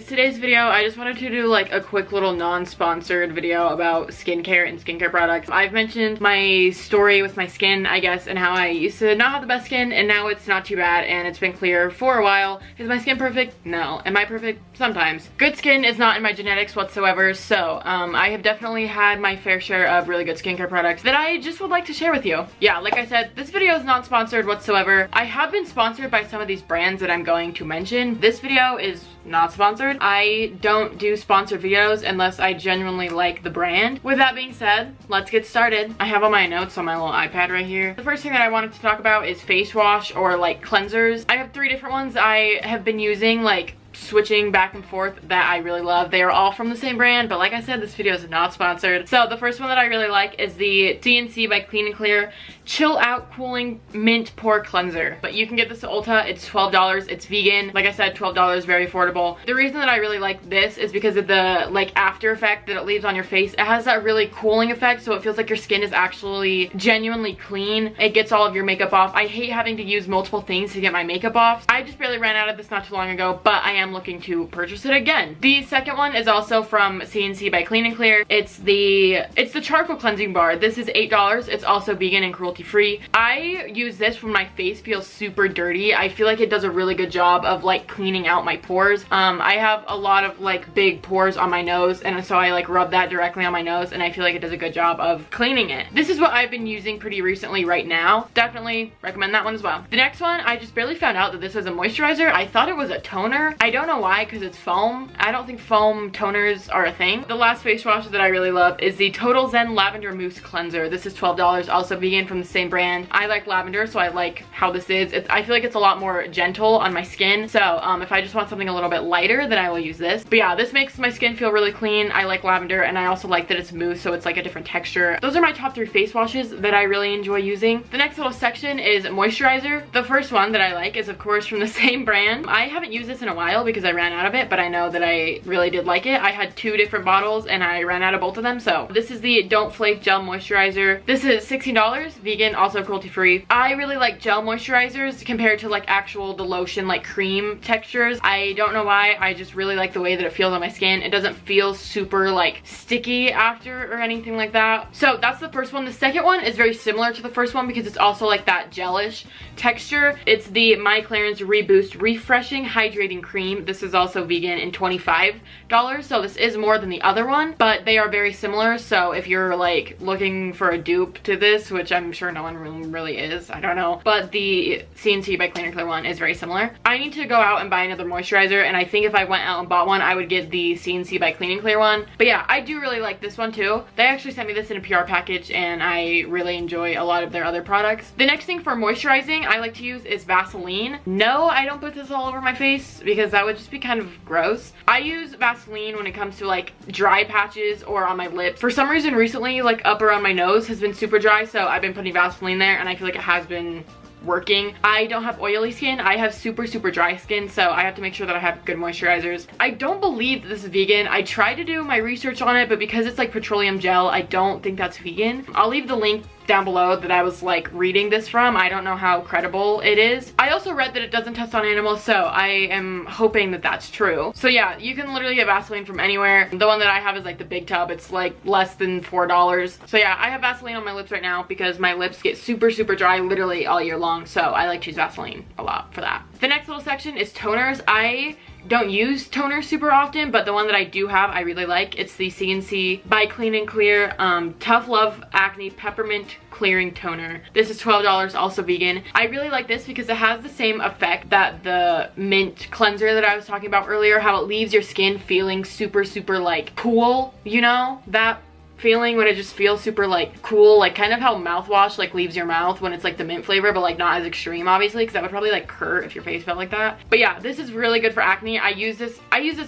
today's video, I just wanted to do like a quick little non-sponsored video about skincare and skincare products. I've mentioned my story with my skin, I guess, and how I used to not have the best skin and now it's not too bad and it's been clear for a while. Is my skin perfect? No. Am I perfect? Sometimes. Good skin is not in my genetics whatsoever, so I have definitely had my fair share of really good skincare products that I just would like to share with you. Yeah, like I said, this video is not sponsored whatsoever. I have been sponsored by some of these brands that I'm going to mention. This video is not sponsored. I don't do sponsored videos unless I genuinely like the brand. With that being said, let's get started. I have all my notes on my little iPad right here. The first thing that I wanted to talk about is face wash or like cleansers. I have 3 different ones I have been using, like switching back and forth, that I really love. They are all from the same brand, but like I said, this video is not sponsored. So the first one that I really like is the CNC by Clean and Clear Chill Out Cooling Mint Pore Cleanser. But you can get this at Ulta. It's $12. It's vegan. Like I said, $12, very affordable. The reason that I really like this is because of the like after effect that it leaves on your face. It has that really cooling effect, so it feels like your skin is actually genuinely clean. It gets all of your makeup off. I hate having to use multiple things to get my makeup off. I just barely ran out of this not too long ago, but I am looking to purchase it again. The second one is also from CNC by Clean and Clear. It's the charcoal cleansing bar. This is $8. It's also vegan and cruelty free. I use this when my face feels super dirty. I feel like it does a really good job of like cleaning out my pores. I have a lot of like big pores on my nose, and so I like rub that directly on my nose and I feel like it does a good job of cleaning it. This is what I've been using pretty recently right now. Definitely recommend that one as well. The next one, I just barely found out that this was a moisturizer. I thought it was a toner. I don't know why, because it's foam. I don't think foam toners are a thing. The last face wash that I really love is the Total Zen Lavender Mousse Cleanser. This is $12, also vegan, from the same brand. I like lavender, so I like how this is. I feel like it's a lot more gentle on my skin, so if I just want something a little bit lighter, then I will use this. But yeah, this makes my skin feel really clean. I like lavender, and I also like that it's mousse, so it's like a different texture. Those are my top 3 face washes that I really enjoy using. The next little section is moisturizer. The first one that I like is of course from the same brand. I haven't used this in a while because I ran out of it, but I know that I really did like it. I had 2 different bottles and I ran out of both of them. So this is the Don't Flake Gel Moisturizer. This is $16, vegan, also cruelty free. I really like gel moisturizers compared to like the lotion like cream textures. I don't know why, I just really like the way that it feels on my skin. It doesn't feel super like sticky after or anything like that. So that's the first one. The second one is very similar to the first one because it's also like that gelish texture. It's the My Clarins Reboost Refreshing Hydrating Cream. This is also vegan and $25, so this is more than the other one, but they are very similar. So if you're like looking for a dupe to this, which I'm sure no one really is, I don't know, but the CNC by Clean and Clear one is very similar. I need to go out and buy another moisturizer, and I think if I went out and bought one, I would get the CNC by Clean and Clear one. But yeah, I do really like this one too. They actually sent me this in a PR package and I really enjoy a lot of their other products. The next thing for moisturizing I like to use is Vaseline. No, I don't put this all over my face because that would just be kind of gross. I use Vaseline when it comes to like dry patches or on my lips. For some reason recently, like up around my nose has been super dry, so I've been putting Vaseline there and I feel like it has been working. I don't have oily skin. I have super dry skin, so I have to make sure that I have good moisturizers. I don't believe that this is vegan. I tried to do my research on it, but because it's like petroleum gel, I don't think that's vegan. I'll leave the link down below that I was like reading this from. I don't know how credible it is. I also read that it doesn't test on animals, so I am hoping that that's true. So yeah, you can literally get Vaseline from anywhere. The one that I have is like the big tub. It's like less than $4. So yeah, I have Vaseline on my lips right now because my lips get super dry literally all year long, so I like to use Vaseline a lot for that. The next little section is toners. I don't use toner super often, but the one that I do have I really like. It's the CNC by Clean and Clear Tough Love Acne Peppermint Clearing Toner. This is $12, also vegan. I really like this because it has the same effect that the mint cleanser that I was talking about earlier, how it leaves your skin feeling super like cool, you know, that feeling when it just feels super like cool, like kind of how mouthwash like leaves your mouth when it's like the mint flavor, but like not as extreme obviously, because that would probably like hurt if your face felt like that. But yeah, this is really good for acne. I use this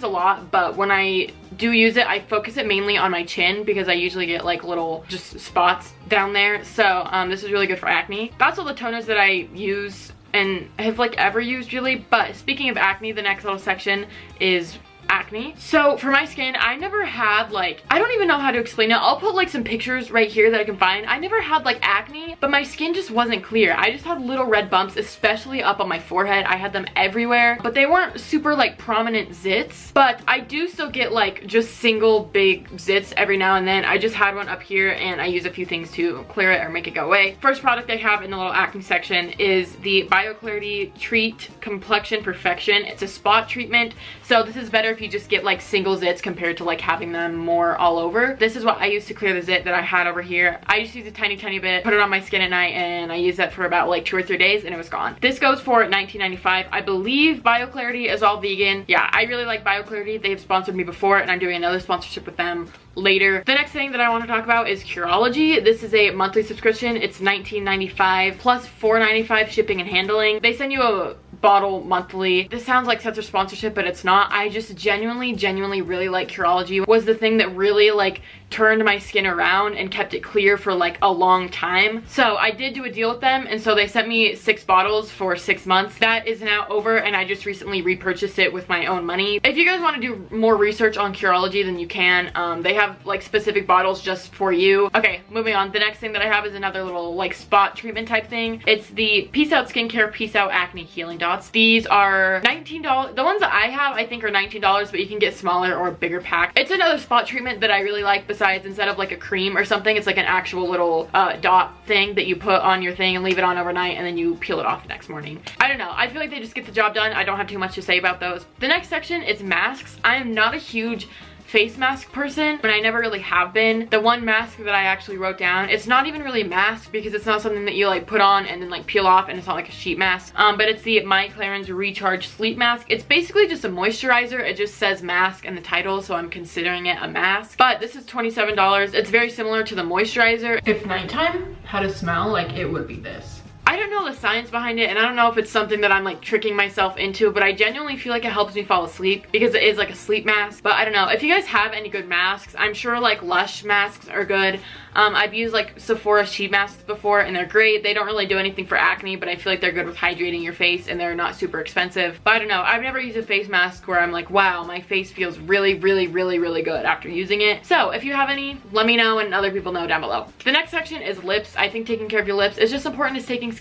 a lot, but when I do use it, I focus it mainly on my chin because I usually get like little just spots down there. So this is really good for acne. That's all the toners that I use and have like ever used really. But speaking of acne, the next little section is acne. So for my skin, I never had like, I don't even know how to explain it. I'll put like some pictures right here that I can find. I never had like acne, but my skin just wasn't clear. I just had little red bumps, especially up on my forehead. I had them everywhere, but they weren't super like prominent zits. But I do still get like just single big zits every now and then. I just had one up here and I use a few things to clear it or make it go away. First product I have in the little acne section is the Bioclarity Treat Complexion Perfection. It's a spot treatment, so this is better if you just get like single zits compared to like having them more all over. This is what I use to clear the zit that I had over here. I just use a tiny bit, put it on my skin at night, and I used that for about like 2 or 3 days and it was gone. This goes for $19.95. I believe Bioclarity is all vegan. Yeah, I really like Bioclarity. They've sponsored me before and I'm doing another sponsorship with them later. The next thing that I want to talk about is Curology. This is a monthly subscription. It's $19.95 plus $4.95 shipping and handling. They send you a bottle monthly. This sounds like such a sponsorship, but it's not. I just genuinely really like Curology. Was the thing that really like turned my skin around and kept it clear for like a long time. So I did do a deal with them, and so they sent me 6 bottles for 6 months. That is now over and I just recently repurchased it with my own money. If you guys want to do more research on Curology, then you can. They have like specific bottles just for you. Okay, moving on. The next thing that I have is another little like spot treatment type thing. It's the Peace Out Skincare Peace Out Acne Healing Dots. These are $19. The ones that I have I think are $19, but you can get smaller or a bigger pack. It's another spot treatment that I really like. Besides, instead of like a cream or something, it's like an actual little dot thing that you put on your thing and leave it on overnight and then you peel it off the next morning. I don't know, I feel like they just get the job done. I don't have too much to say about those. The next section is masks. I am not a huge face mask person, but I never really have been. The one mask that I actually wrote down, it's not even really a mask because it's not something that you like put on and then like peel off, and it's not like a sheet mask, but it's the Clarins Recharge Sleep Mask. It's basically just a moisturizer. It just says mask in the title, so I'm considering it a mask, but this is $27. It's very similar to the moisturizer. If nighttime had a smell, like it would be this. I don't know the science behind it, and I don't know if it's something that I'm like tricking myself into, but I genuinely feel like it helps me fall asleep because it is like a sleep mask. But I don't know if you guys have any good masks. I'm sure like Lush masks are good. I've used like Sephora sheet masks before and they're great. They don't really do anything for acne, but I feel like they're good with hydrating your face and they're not super expensive. But I don't know, I've never used a face mask where I'm like, wow, my face feels really good after using it. So if you have any, let me know and other people know down below. The next section is lips. I think taking care of your lips is just important as taking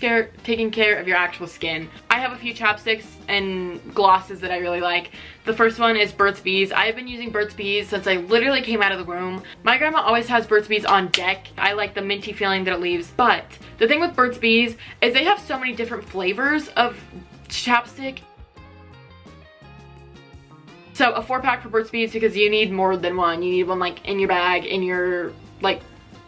care of your actual skin. I have a few chapsticks and glosses that I really like. The first one is Burt's Bees. I've been using Burt's Bees since I literally came out of the womb. My grandma always has Burt's Bees on deck. I like the minty feeling that it leaves, but the thing with Burt's Bees is they have so many different flavors of chapstick. So a 4-pack for Burt's Bees because you need more than one. You need one like in your bag, in your like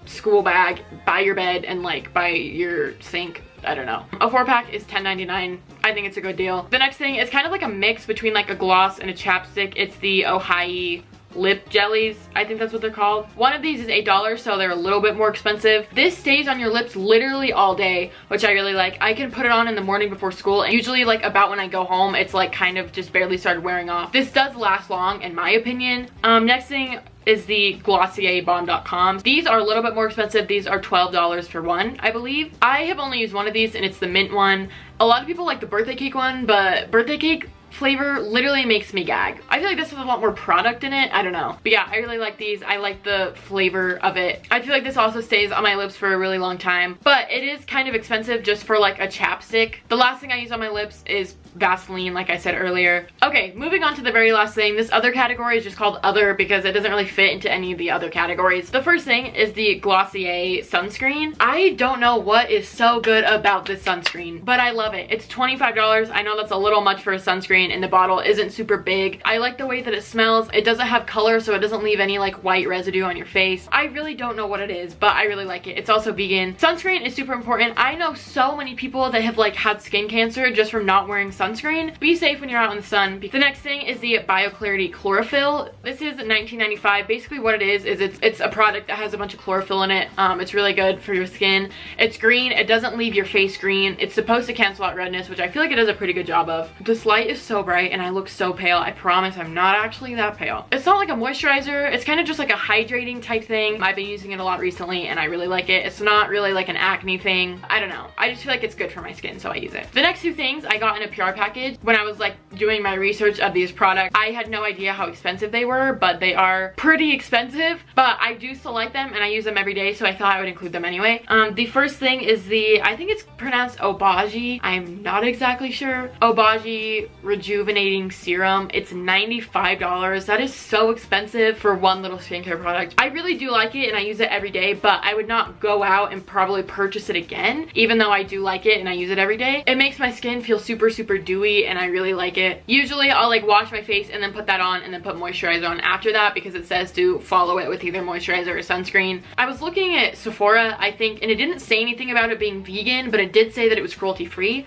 school bag, by your bed, and like by your sink. I don't know. A 4-pack is $10.99. I think it's a good deal. The next thing is kind of like a mix between like a gloss and a chapstick. It's the Ohio lip jellies. I think that's what they're called. One of these is $8, so they're a little bit more expensive. This stays on your lips literally all day, which I really like. I can put it on in the morning before school, and usually like about when I go home, it's like kind of just barely started wearing off. This does last long in my opinion. Next thing is the Glossier Bomb.com. These are a little bit more expensive. These are $12 for one, I believe. I have only used one of these and it's the mint one. A lot of people like the birthday cake one, but birthday cake flavor literally makes me gag. I feel like this has a lot more product in it. I don't know. But yeah, I really like these. I like the flavor of it. I feel like this also stays on my lips for a really long time, but it is kind of expensive just for like a chapstick. The last thing I use on my lips is Vaseline, like I said earlier. Okay, moving on to the very last thing. This other category is just called other because it doesn't really fit into any of the other categories. The first thing is the Glossier sunscreen. I don't know what is so good about this sunscreen, but I love it. It's $25. I know that's a little much for a sunscreen, and the bottle isn't super big. I like the way that it smells. It doesn't have color, so it doesn't leave any like white residue on your face. I really don't know what it is, but I really like it. It's also vegan. Sunscreen is super important. I know so many people that have like had skin cancer just from not wearing sunscreen. Be safe when you're out in the sun. The next thing is the Bioclarity Chlorophyll. This is $19.95. Basically what it is it's a product that has a bunch of chlorophyll in it. It's really good for your skin. It's green. It doesn't leave your face green. It's supposed to cancel out redness, which I feel like it does a pretty good job of. This light is so bright and I look so pale. I promise I'm not actually that pale. It's not like a moisturizer. It's kind of just like a hydrating type thing. I've been using it a lot recently and I really like it. It's not really like an acne thing. I don't know. I just feel like it's good for my skin, so I use it. The next two things I got in a PR package when I was like doing my research of these products, I had no idea how expensive they were, but they are pretty expensive. But I do still like them and I use them every day, so I thought I would include them anyway. The first thing is the, I think it's pronounced Obagi. I'm not exactly sure. Obagi Rejuvenating Serum. It's $95. That is so expensive for one little skincare product. I really do like it and I use it every day, but I would not go out and probably purchase it again, even though I do like it and I use it every day. It makes my skin feel super, super dewy and I really like it. Usually I'll like wash my face and then put that on and then put moisturizer on after that, because it says to follow it with either moisturizer or sunscreen. I was looking at Sephora, I think, and it didn't say anything about it being vegan, but it did say that it was cruelty free.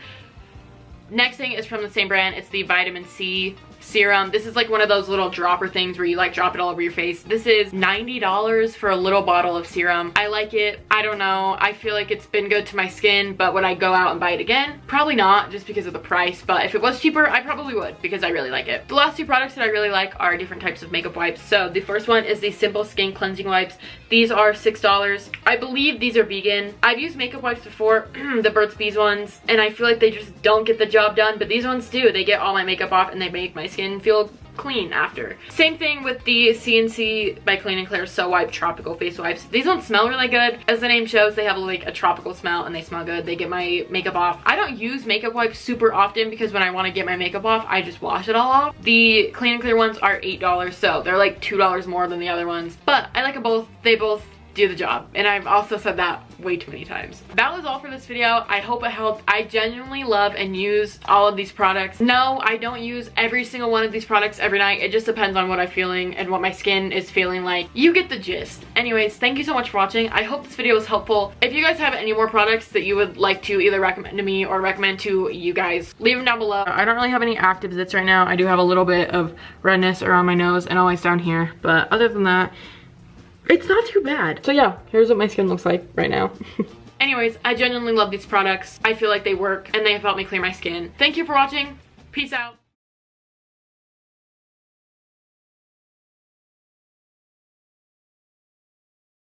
Next thing is from the same brand. It's the vitamin C serum. This is like one of those little dropper things where you like drop it all over your face. This is $90 for a little bottle of serum. I like it. I don't know. I feel like it's been good to my skin, but would I go out and buy it again? Probably not, just because of the price, but if it was cheaper, I probably would, because I really like it. The last two products that I really like are different types of makeup wipes. So the first one is the Simple Skin Cleansing Wipes. These are $6. I believe these are vegan. I've used makeup wipes before, the Burt's Bees ones, and I feel like they just don't get the job done, but these ones do. They get all my makeup off and they make my skin feel clean after. Same thing with the CNC by Clean & Clear So Wipe Tropical Face Wipes. These don't smell really good. As the name shows, they have like a tropical smell and they smell good. They get my makeup off. I don't use makeup wipes super often because when I want to get my makeup off, I just wash it all off. The Clean & Clear ones are $8, so they're like $2 more than the other ones. But I like them both. They both do the job, and I've also said that way too many times. That was all for this video. I hope it helped. I genuinely love and use all of these products. No, I don't use every single one of these products every night. It just depends on what I'm feeling and what my skin is feeling like. You get the gist. Anyways, thank you so much for watching. I hope this video was helpful. If you guys have any more products that you would like to either recommend to me or recommend to you guys, leave them down below. I don't really have any active zits right now. I do have a little bit of redness around my nose and always down here, but other than that, it's not too bad. So yeah, here's what my skin looks like right now. Anyways, I genuinely love these products. I feel like they work and they have helped me clear my skin. Thank you for watching. Peace out.